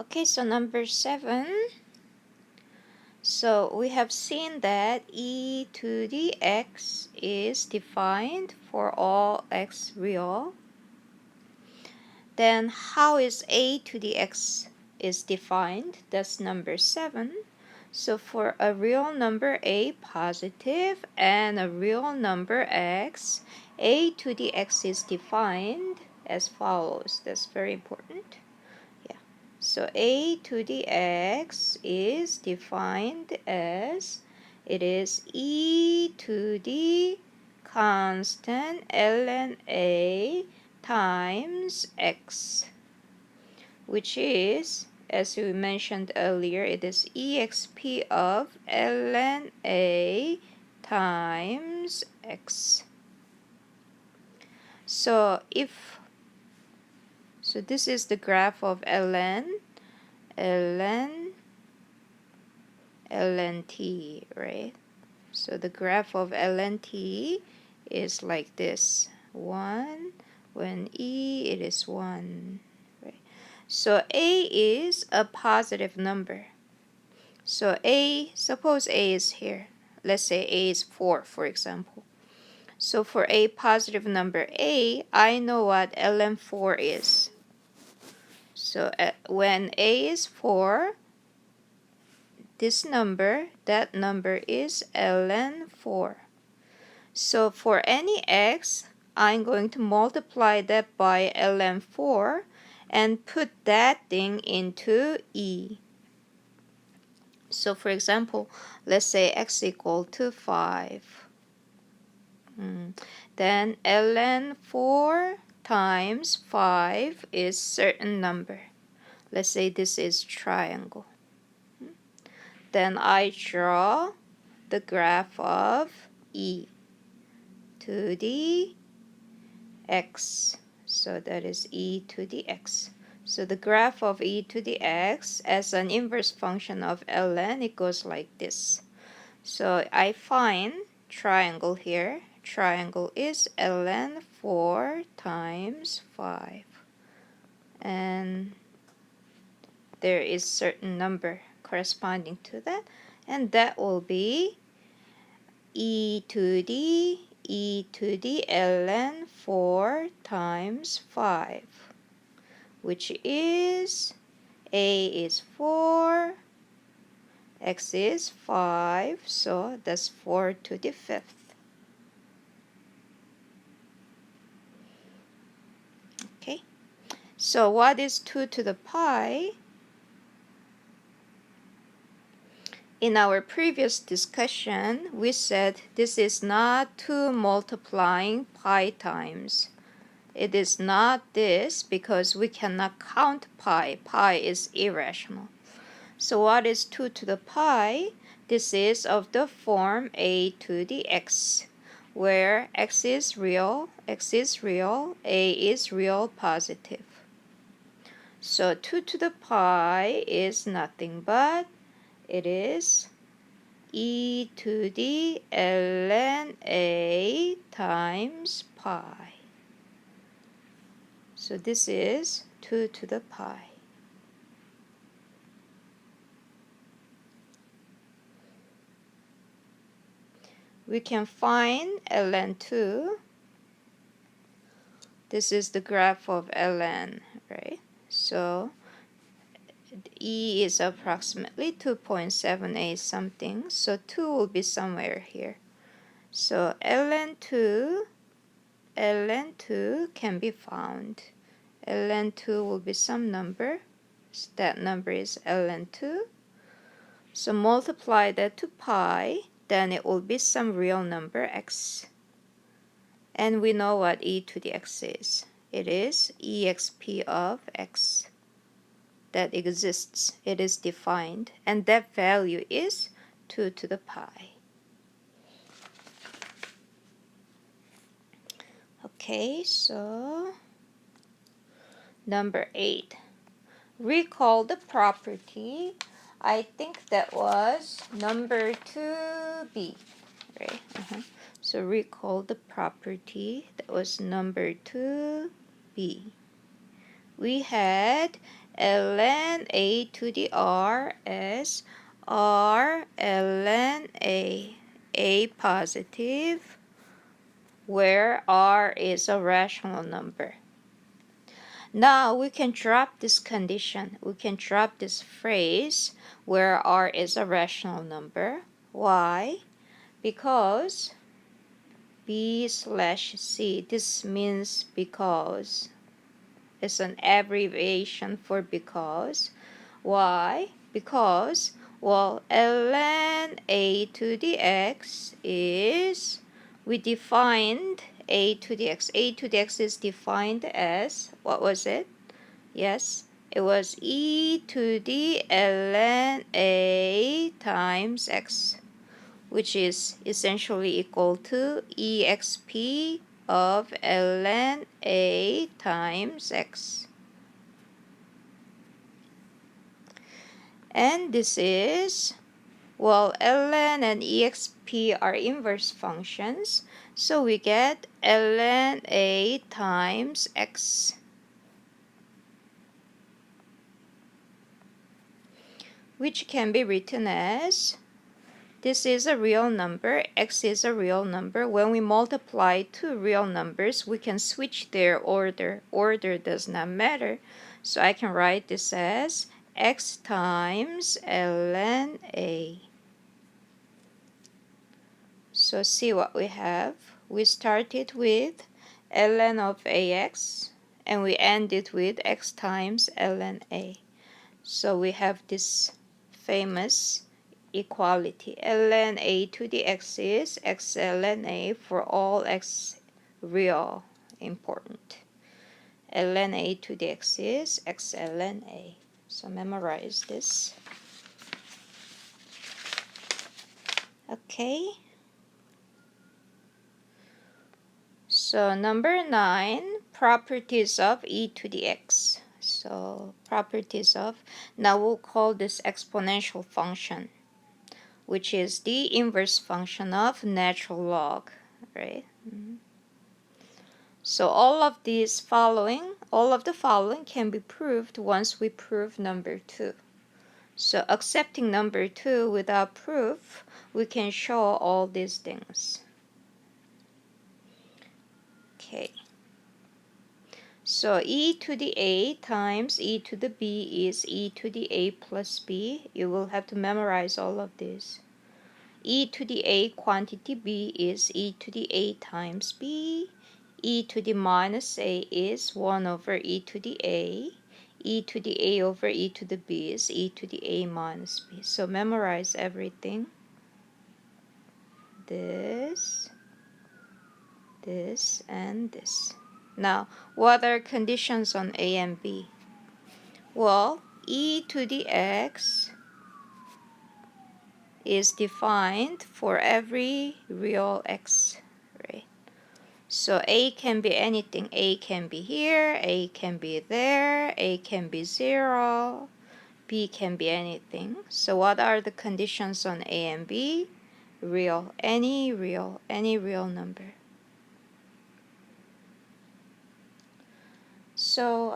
Okay, so number 7. So we have seen that e to the x is defined for all x real. Then how is a to the x is defined? That's number 7. So for a real number a positive and a real number x, a to the x is defined as follows. That's very important. Yeah. So a to the x is defined as it is e to the constant ln a times x, which is, as we mentioned earlier, it is exp of ln a times x. So this is the graph of ln t, right? So the graph of ln t is like this. 1, when e it is 1. Right? So a is a positive number. So suppose a is here. Let's say a is 4, for example. So for a positive number a, I know what ln 4 is. So when a is 4, this number, that number is ln 4. So for any x, I'm going to multiply that by ln 4 and put that thing into e. So for example, let's say x equal to 5. Then ln 4 times 5 is certain number. Let's say this is triangle. Then I draw the graph of e to the x. So that is e to the x. So the graph of e to the x as an inverse function of ln, it goes like this. So I find triangle here. Triangle is ln 4 times 5. And there is certain number corresponding to that. And that will be e to the ln 4 times 5, which is a is 4, x is 5, so that's 4 to the 5th. Okay, so what is 2 to the pi? In our previous discussion, we said this is not 2 multiplying pi times. It is not this because we cannot count pi. Pi is irrational. So what is 2 to the pi? This is of the form a to the x, where x is real, a is real positive. So 2 to the pi is nothing but it is e to the ln a times pi. So this is 2 to the pi. We can find ln 2. This is the graph of ln, right? So e is approximately 2.78 something. So 2 will be somewhere here. So ln 2 can be found. ln 2 will be some number. That number is ln 2. So multiply that to pi, then it will be some real number x. And we know what e to the x is. It is exp of x. That exists. It is defined. And that value is 2 to the pi. Okay, so number 8. Recall the property. I think that was number 2b, right? So recall the property. That was number 2b. We had ln a to the r as r ln a positive, where r is a rational number. Now we can drop this condition. We can drop this phrase where r is a rational number. Why? Because b/c, this means because. It's an abbreviation for because. Why? Because, well, ln a to the x is, we defined a to the x. A to the x is defined as, what was it? Yes, it was e to the ln a times x, which is essentially equal to exp of ln a times x. And this is, well, ln and exp are inverse functions, so we get ln a times x. Which can be written as, this is a real number, x is a real number. When we multiply two real numbers, we can switch their order. Order does not matter. So I can write this as x times ln a. So see what we have. We started with ln of ax, and we ended with x times ln a. So we have this famous equality. ln a to the x is x ln a for all x real important. ln a to the x is x ln a. So memorize this. Okay. So number 9, properties of e to the x. So properties of, now we'll call this exponential function, which is the inverse function of natural log, right? So all of the following can be proved once we prove number 2. So accepting number 2 without proof, we can show all these things. Okay. So e to the a times e to the b is e to the a plus b. You will have to memorize all of this. E to the a quantity b is e to the a times b. E to the minus a is 1 over e to the a. E to the a over e to the b is e to the a minus b. So memorize everything. This, and this. Now, what are conditions on a and b? Well, e to the x is defined for every real x, right? So a can be anything. A can be here, a can be there, a can be 0, b can be anything. So what are the conditions on a and b? Real, any real number. So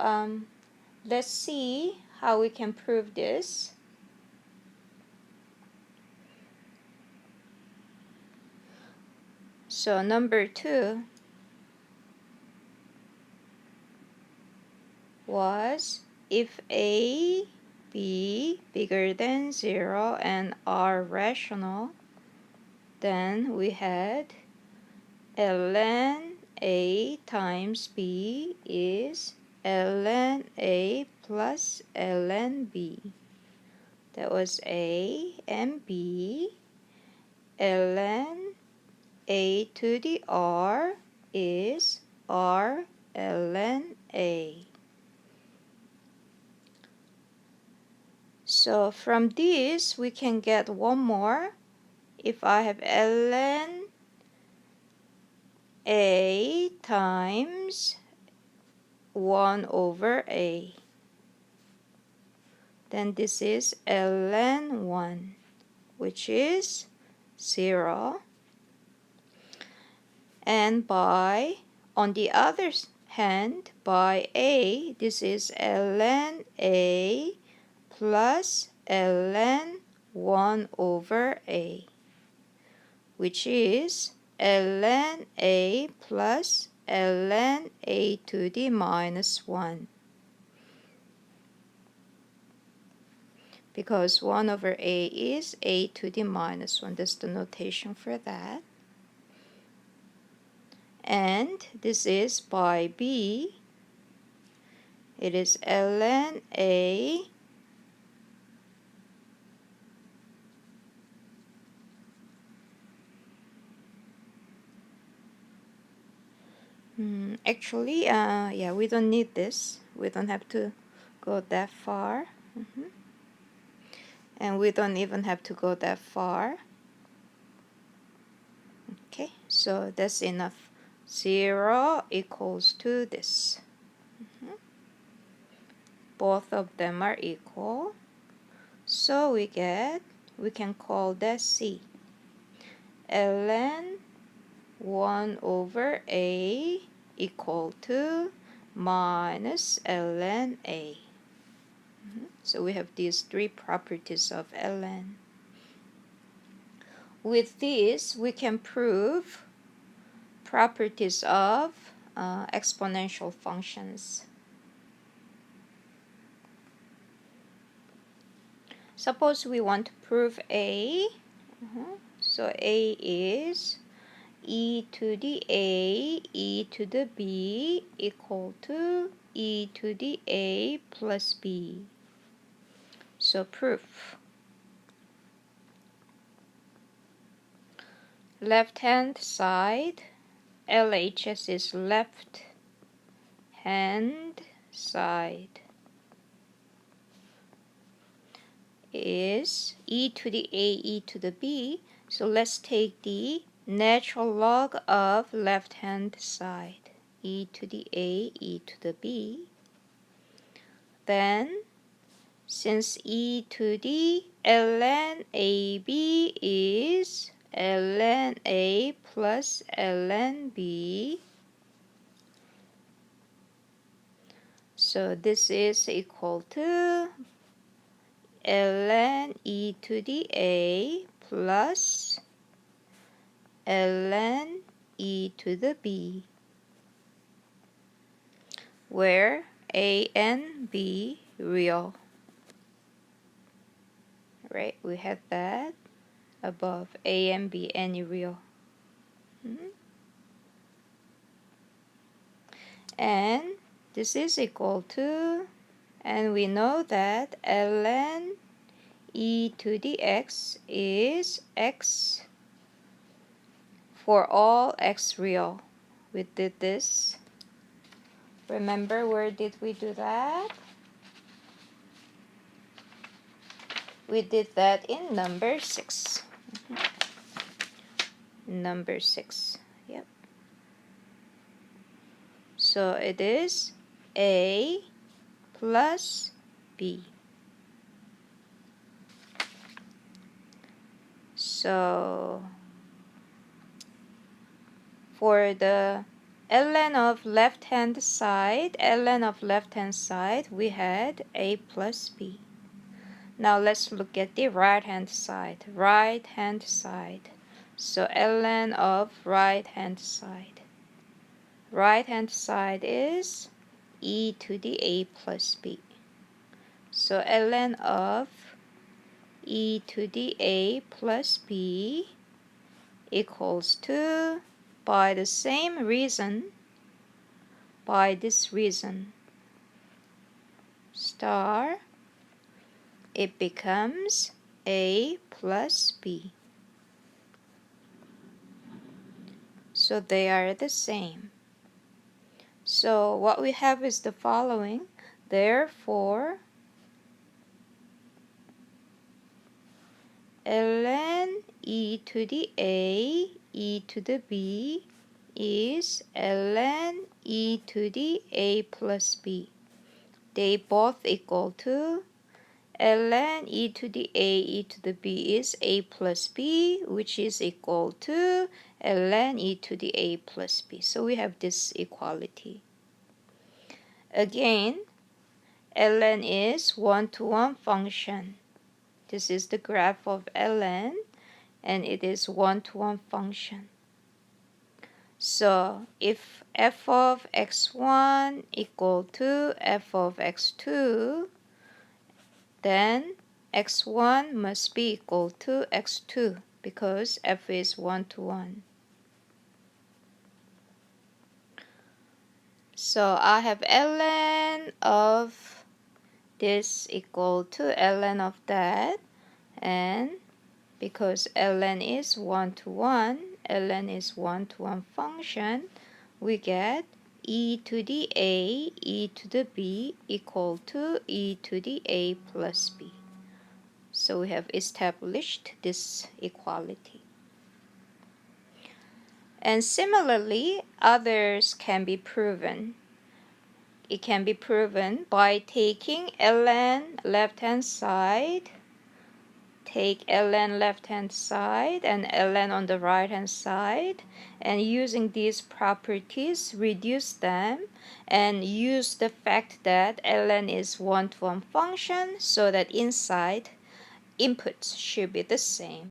let's see how we can prove this. So number 2 was, if a, b bigger than 0 and r rational, then we had ln a times b is ln a plus ln b. That was a, and b. Ln a to the r is r ln a. So from this we can get one more. If I have ln a times 1 over a, then this is ln 1, which is 0. And by, on the other hand by a. This is ln a plus ln 1 over a, which is ln a plus ln a to the minus 1. Because 1 over a is a to the minus 1. That's the notation for that. And this is by b. It is ln a actually, yeah, we don't need this. We don't have to go that far. And we don't even have to go that far. Okay, so that's enough. 0 equals to this. Both of them are equal. So we can call that C. ln 1 over a equal to minus ln a. So we have these three properties of ln. With this, we can prove properties of exponential functions. Suppose we want to prove a. So a is e to the a, e to the b equal to e to the a plus b. So proof. Left hand side, LHS is left hand side, is e to the a, e to the b. So let's take the natural log of left hand side, e to the a, e to the b. Then since e to the ln ab is ln a plus ln b, so this is equal to ln e to the a plus ln e to the b, where a and b real. Right, we have that above, a and b any real. And this is equal to, and we know that ln e to the x is x for all x real. We did this. Remember, where did we do that? We did that in number 6. Number 6. Yep. So it is a plus b. So for the ln of left hand side, we had a plus b. Now let's look at the right hand side. So ln of right hand side. Right hand side is e to the a plus b. So ln of e to the a plus b equals to, by the same reason, by this reason, star, it becomes a plus b. So they are the same. So what we have is the following. Therefore, ln e to the a, e to the b is ln e to the a plus b. They both equal to ln e to the a, e to the b is a plus b, which is equal to ln e to the a plus b. So we have this equality. Again, ln is one-to-one function. This is the graph of ln, and it is one-to-one function. So if f of x1 equal to f of x2, then x1 must be equal to x2 because f is one-to-one. So I have ln of this equal to ln of that, and because ln is one-to-one, ln is one-to-one function, we get e to the a, e to the b equal to e to the a plus b. So we have established this equality. And similarly, others can be proven. It can be proven by taking ln left-hand side, take ln left-hand side and ln on the right-hand side, and using these properties, reduce them and use the fact that ln is one-to-one function so that inside inputs should be the same.